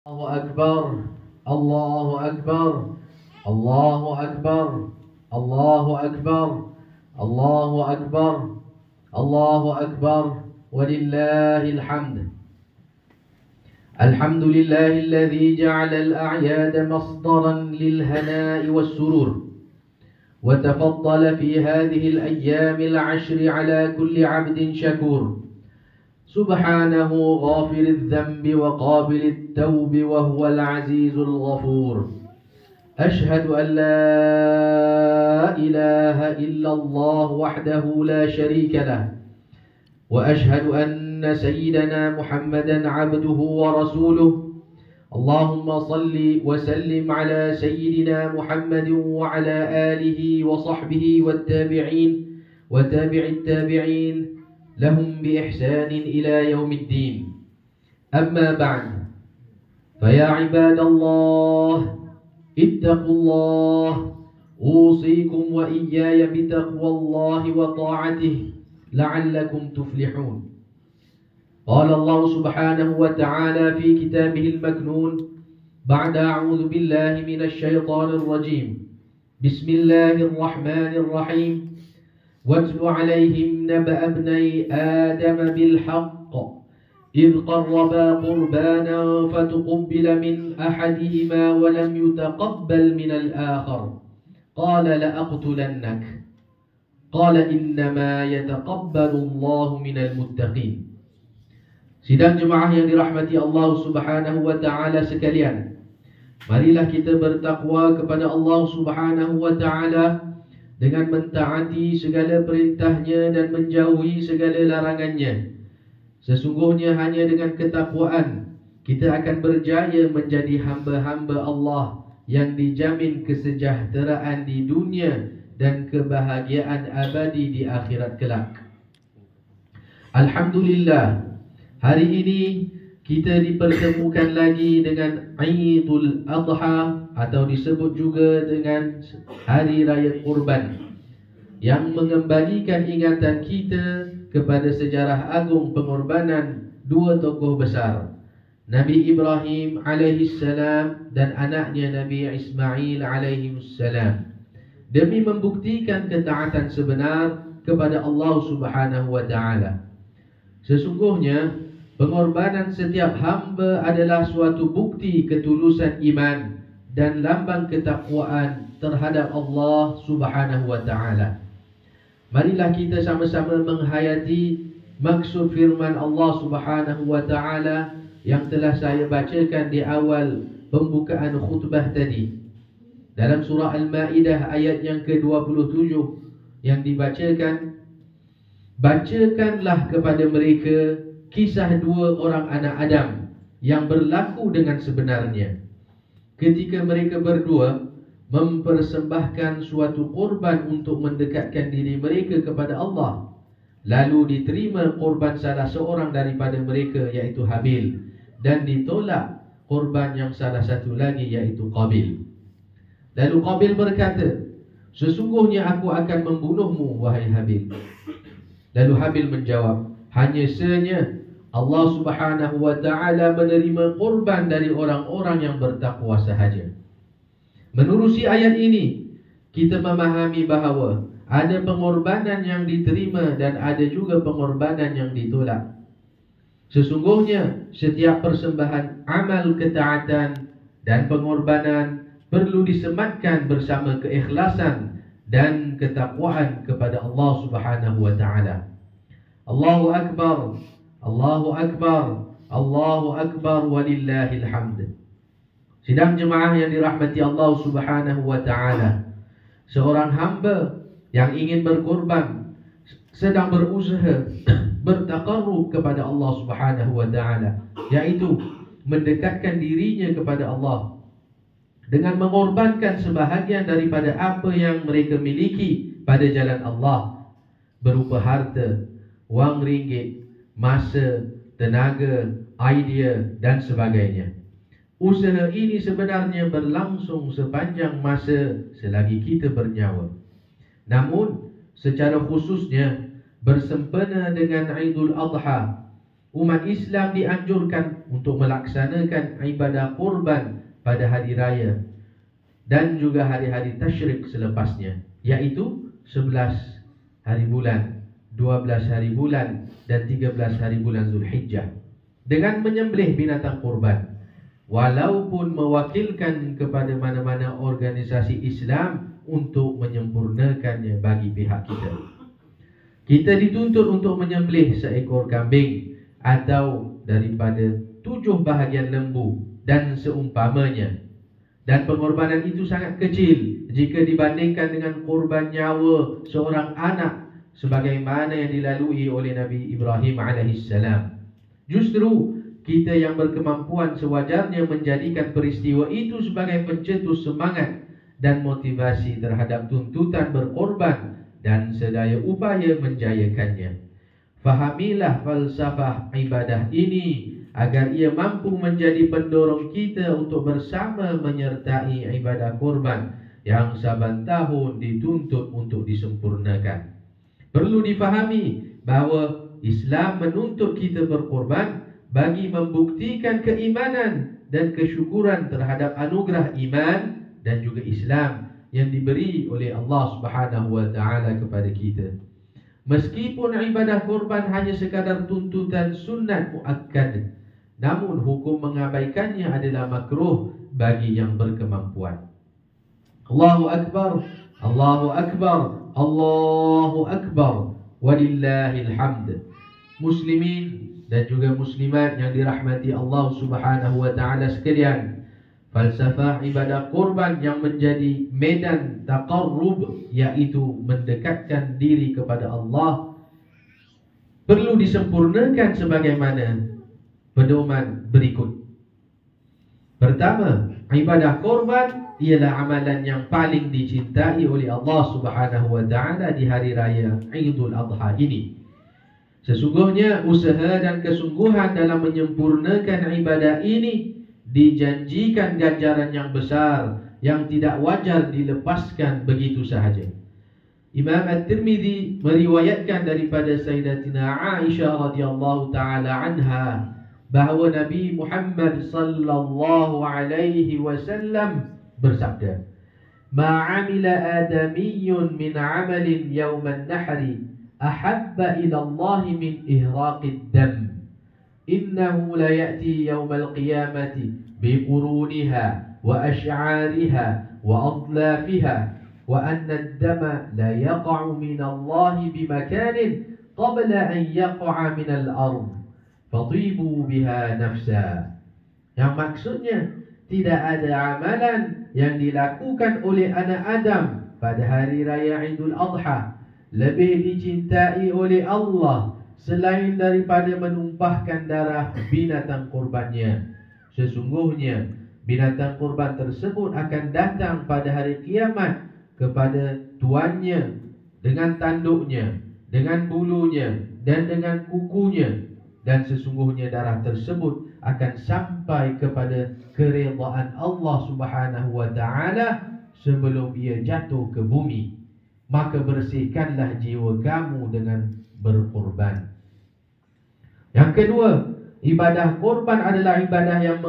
الله أكبر الله أكبر الله أكبر الله أكبر الله أكبر الله أكبر ولله الحمد. الحمد لله الذي جعل الأعياد مصدرا للهناء والسرور، وتفضل في هذه الأيام العشر على كل عبد شكور، سبحانه غافر الذنب وقابل التوب وهو العزيز الغفور. أشهد أن لا إله إلا الله وحده لا شريك له، وأشهد أن سيدنا محمدا عبده ورسوله. اللهم صل وسلم على سيدنا محمد وعلى آله وصحبه والتابعين وتابع التابعين لهم بإحسان إلى يوم الدين. أما بعد، فيا عباد الله اتقوا الله، أوصيكم وإياي بتقوى الله وطاعته لعلكم تفلحون. قال الله سبحانه وتعالى في كتابه المكنون بعد أعوذ بالله من الشيطان الرجيم: بسم الله الرحمن الرحيم. واتل عليهم نبأ ابني آدم بالحق إذ قربا قربانا فتقبل من أحدهما ولم يتقبل من الآخر قال لأقتلنك قال إنما يتقبل الله من المتقين. Sidang jemaah yang dirahmati Allah Subhanahu wa Ta'ala sekalian, marilah kita bertakwa kepada Allah Subhanahu wa Ta'ala dengan mentaati segala perintahnya dan menjauhi segala larangannya. Sesungguhnya hanya dengan ketakwaan kita akan berjaya menjadi hamba-hamba Allah yang dijamin kesejahteraan di dunia dan kebahagiaan abadi di akhirat kelak. Alhamdulillah, hari ini kita dipertemukan lagi dengan Aidul Adha atau disebut juga dengan Hari Raya Kurban, yang mengembalikan ingatan kita kepada sejarah agung pengorbanan dua tokoh besar, Nabi Ibrahim alaihissalam dan anaknya Nabi Ismail alaihissalam, demi membuktikan ketaatan sebenar kepada Allah Subhanahu wa Ta'ala. Sesungguhnya pengorbanan setiap hamba adalah suatu bukti ketulusan iman dan lambang ketakwaan terhadap Allah Subhanahu wa Ta'ala. Marilah kita sama-sama menghayati maksud firman Allah Subhanahu wa Ta'ala yang telah saya bacakan di awal pembukaan khutbah tadi. Dalam surah Al-Ma'idah ayat yang ke-27 yang dibacakan, bacakanlah kepada mereka kisah dua orang anak Adam yang berlaku dengan sebenarnya ketika mereka berdua mempersembahkan suatu korban untuk mendekatkan diri mereka kepada Allah. Lalu diterima korban salah seorang daripada mereka, yaitu Habil, dan ditolak korban yang salah satu lagi, yaitu Qabil. Lalu Qabil berkata, sesungguhnya aku akan membunuhmu, wahai Habil. Lalu Habil menjawab, hanya saja Allah Subhanahu wa Ta'ala menerima korban dari orang-orang yang bertakwa sahaja. Menerusi ayat ini, kita memahami bahawa ada pengorbanan yang diterima dan ada juga pengorbanan yang ditolak. Sesungguhnya setiap persembahan amal ketaatan dan pengorbanan perlu disematkan bersama keikhlasan dan ketakwaan kepada Allah Subhanahu wa Ta'ala. Allahu Akbar, Allahu Akbar, Allahu Akbar walillahil hamd. Sidang jemaah yang dirahmati Allah Subhanahu wa Ta'ala, seorang hamba yang ingin berkorban sedang berusaha bertaqarrub kepada Allah Subhanahu wa Ta'ala, yaitu mendekatkan dirinya kepada Allah dengan mengorbankan sebahagian daripada apa yang mereka miliki pada jalan Allah, berupa harta, wang ringgit, masa, tenaga, idea dan sebagainya. Usaha ini sebenarnya berlangsung sepanjang masa selagi kita bernyawa. Namun secara khususnya bersempena dengan Aidul Adha, umat Islam dianjurkan untuk melaksanakan ibadah kurban pada hari raya dan juga hari-hari tasyrik selepasnya, iaitu 11 hari bulan, 12 hari bulan dan 13 hari bulan Zulhijjah, dengan menyembelih binatang kurban, walaupun mewakilkan kepada mana-mana organisasi Islam untuk menyempurnakannya bagi pihak kita. Kita dituntut untuk menyembelih seekor kambing atau daripada 7 bahagian lembu dan seumpamanya. Dan pengorbanan itu sangat kecil jika dibandingkan dengan korban nyawa seorang anak sebagaimana yang dilalui oleh Nabi Ibrahim alaihissalam. Justru kita yang berkemampuan sewajarnya menjadikan peristiwa itu sebagai pencetus semangat dan motivasi terhadap tuntutan berkorban dan sedaya upaya menjayakannya. Fahamilah falsafah ibadah ini agar ia mampu menjadi pendorong kita untuk bersama menyertai ibadah korban yang saban tahun dituntut untuk disempurnakan. Perlu difahami bahawa Islam menuntut kita berkorban bagi membuktikan keimanan dan kesyukuran terhadap anugerah iman dan juga Islam yang diberi oleh Allah Subhanahu wa taala kepada kita. Meskipun ibadah korban hanya sekadar tuntutan sunat muakkad, namun hukum mengabaikannya adalah makruh bagi yang berkemampuan. Allahu Akbar, Allahu Akbar, Allahu Akbar, walillahil hamd. Muslimin dan juga muslimat yang dirahmati Allah Subhanahu wa taala sekalian, falsafah ibadah korban yang menjadi medan taqarrub, iaitu mendekatkan diri kepada Allah, perlu disempurnakan sebagaimana pedoman berikut. Pertama, ibadah korban ialah amalan yang paling dicintai oleh Allah Subhanahu wa taala di hari raya Idul Adha ini. Sesungguhnya usaha dan kesungguhan dalam menyempurnakan ibadah ini dijanjikan ganjaran yang besar yang tidak wajar dilepaskan begitu sahaja. Imam At-Tirmidzi meriwayatkan daripada Sayyidatina Aisyah radhiyallahu taala anha bahawa Nabi Muhammad sallallahu alaihi wasallam bersabda, "Ma 'amila adamiyyun min 'amalin yawman nahri ahabba ila Allah min ihraqid dam. Innahu la ya'ti yawmal qiyamati biquruniha wa ash'ariha wa adlafiha wa anna ad-dama la yaqa'u min Allah bimakanin qabla an yaqa'a min al-ard. Fatibu biha nafsa." Yang maksudnya, tidak ada amalan yang dilakukan oleh anak Adam pada hari raya Idul Adha lebih dicintai oleh Allah selain daripada menumpahkan darah binatang kurbannya. Sesungguhnya binatang kurban tersebut akan datang pada hari kiamat kepada tuannya dengan tanduknya, dengan bulunya dan dengan kukunya. Dan sesungguhnya darah tersebut akan sampai kepada keredaan Allah Subhanahu wa taala sebelum ia jatuh ke bumi. Maka bersihkanlah jiwa kamu dengan berkorban. Yang kedua, ibadah korban adalah ibadah yang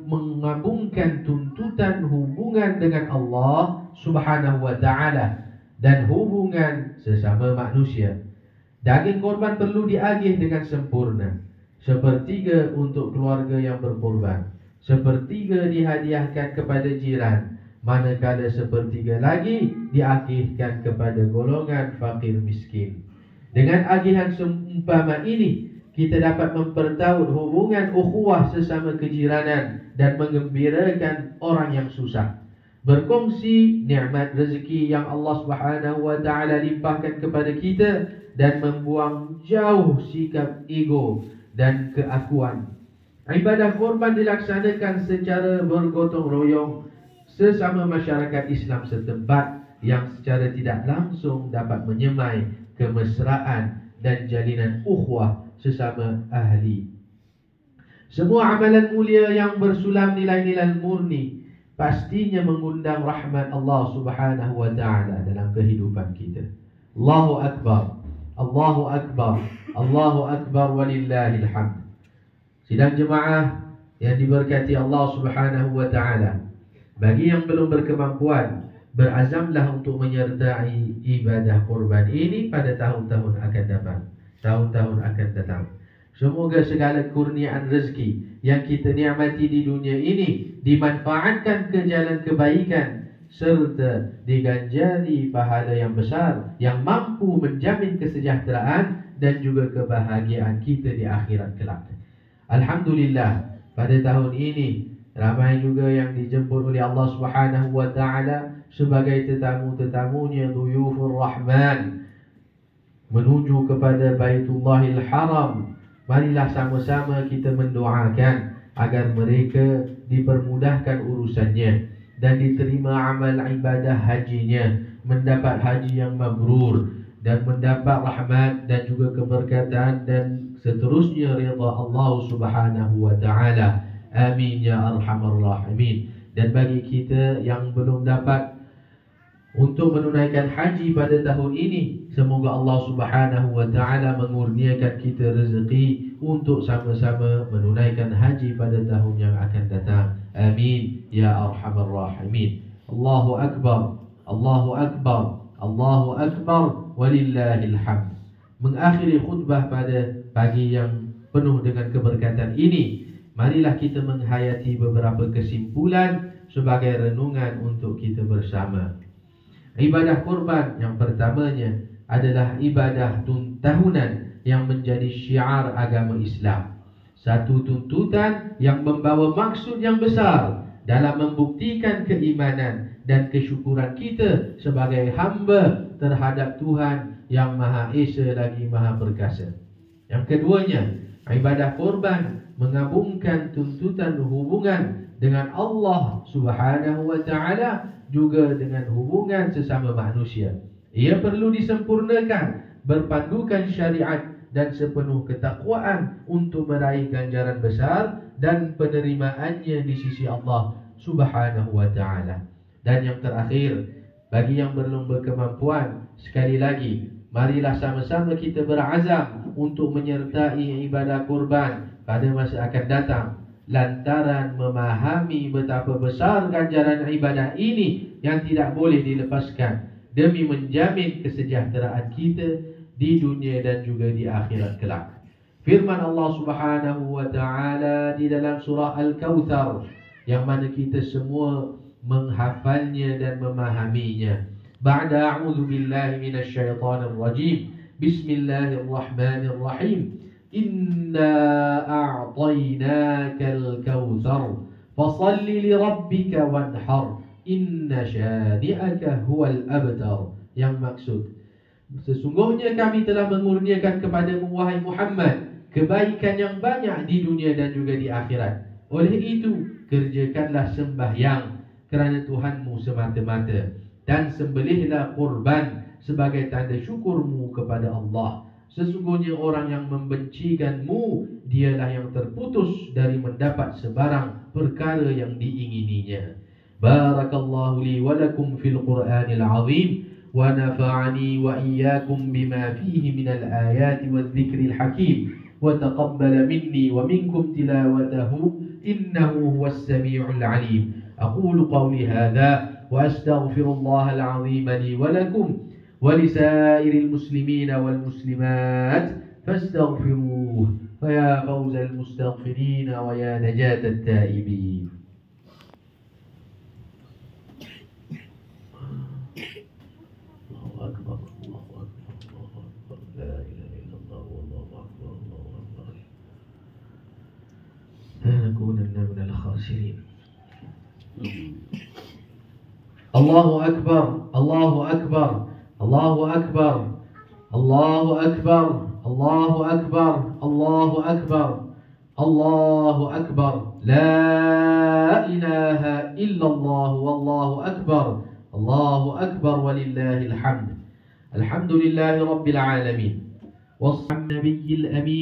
mengabungkan tuntutan hubungan dengan Allah Subhanahu wa taala dan hubungan sesama manusia. Daging korban perlu diagih dengan sempurna. Sepertiga untuk keluarga yang berkorban, sepertiga dihadiahkan kepada jiran, manakala sepertiga lagi diagihkan kepada golongan fakir miskin. Dengan agihan seumpama ini, kita dapat mempertaut hubungan ukhuwah sesama kejiranan dan menggembirakan orang yang susah. Berkongsi nikmat rezeki yang Allah Subhanahu wa taala limpahkan kepada kita dan membuang jauh sikap ego dan keakuan. Ibadah korban dilaksanakan secara bergotong royong sesama masyarakat Islam setempat yang secara tidak langsung dapat menyemai kemesraan dan jalinan ukhuwah sesama ahli. Semua amalan mulia yang bersulam nilai-nilai murni pastinya mengundang rahmat Allah Subhanahu wa taala dalam kehidupan kita. Allahu Akbar, Allahu Akbar, Allahu Akbar, walillahil hamd. Sidang jemaah yang diberkati Allah Subhanahu wa taala, bagi yang belum berkemampuan, berazamlah untuk menyertai ibadah kurban ini pada tahun-tahun akan datang. Semoga segala kurniaan rezeki yang kita nikmati di dunia ini dimanfaatkan ke jalan kebaikan serta diganjari pahala yang besar yang mampu menjamin kesejahteraan dan juga kebahagiaan kita di akhirat kelak. Alhamdulillah, pada tahun ini ramai juga yang dijemput oleh Allah Subhanahu wa taala sebagai tetamu-tetamunya Dhuyufur Rahman menuju kepada Baitullahil Haram. Marilah sama-sama kita mendoakan agar mereka dipermudahkan urusannya dan diterima amal ibadah hajinya, mendapat haji yang mabrur dan mendapat rahmat dan juga keberkatan dan seterusnya ridha Allah Subhanahu wa taala. Amin ya arhamar rahimin. Dan bagi kita yang belum dapat untuk menunaikan haji pada tahun ini, semoga Allah Subhanahu wa taala mengurniakan kita rezeki untuk sama-sama menunaikan haji pada tahun yang akan datang. Amin ya arhamar rahimin. Allahu akbar, Allahu akbar, Allahu akbar, walillahil hamd. Mengakhiri khutbah pada pagi yang penuh dengan keberkatan ini, marilah kita menghayati beberapa kesimpulan sebagai renungan untuk kita bersama. Ibadah kurban yang pertamanya adalah ibadah tahunan yang menjadi syiar agama Islam. Satu tuntutan yang membawa maksud yang besar dalam membuktikan keimanan dan kesyukuran kita sebagai hamba terhadap Tuhan yang Maha Esa lagi Maha Perkasa. Yang keduanya, ibadah kurban menggabungkan tuntutan hubungan dengan Allah Subhanahu wa taala juga dengan hubungan sesama manusia. Ia perlu disempurnakan, berpandukan syariat dan sepenuh ketakwaan untuk meraih ganjaran besar dan penerimaannya di sisi Allah Subhanahu wa taala. Dan yang terakhir, bagi yang belum berkemampuan, sekali lagi marilah sama-sama kita berazam untuk menyertai ibadah kurban pada masa akan datang, lantaran memahami betapa besar ganjaran ibadah ini yang tidak boleh dilepaskan demi menjamin kesejahteraan kita di dunia dan juga di akhirat kelak. Firman Allah Subhanahu wa taala di dalam surah Al-Kautsar yang mana kita semua menghafalnya dan memahaminya. Ba'da a'udzu billahi minasyaitonir rajim. Bismillahirrahmanirrahim. Inna a'tainakal kautsar fasalli li rabbika wanhar inna syani'aka huwal abtar. Yang maksud, sesungguhnya kami telah mengurniakan kepadamu wahai Muhammad kebaikan yang banyak di dunia dan juga di akhirat. Oleh itu, kerjakanlah sembahyang kerana Tuhanmu semata-mata dan sembelihlah kurban sebagai tanda syukurmu kepada Allah. Sesungguhnya orang yang membencikanmu, dialah yang terputus dari mendapat sebarang perkara yang diingininya. Barakallahu li wa lakum fil Qur'anil azim wa nafa'ani wa iyyakum bima fihi minal ayati wadh-dhikril hakim wa taqabbala minni wa minkum tilawatahu innahu huwas sami'ul 'alim. Aqulu qawli hadha wa astaghfirullahal 'azim li wa lakum ولسائر المسلمين والمسلمات فاستغفروه فيا فوز المستغفرين ويا نجاة التائبين. الله أكبر الله أكبر الله أكبر لا إله إلا الله والله أكبر الله أكبر لا نكونن من الخاسرين. الله أكبر الله أكبر الله أكبر الله أكبر الله أكبر الله أكبر الله أكبر لا إله إلا الله والله أكبر الله أكبر ولله الحمد. الحمد لله رب العالمين والصلاة على النبي الأمين.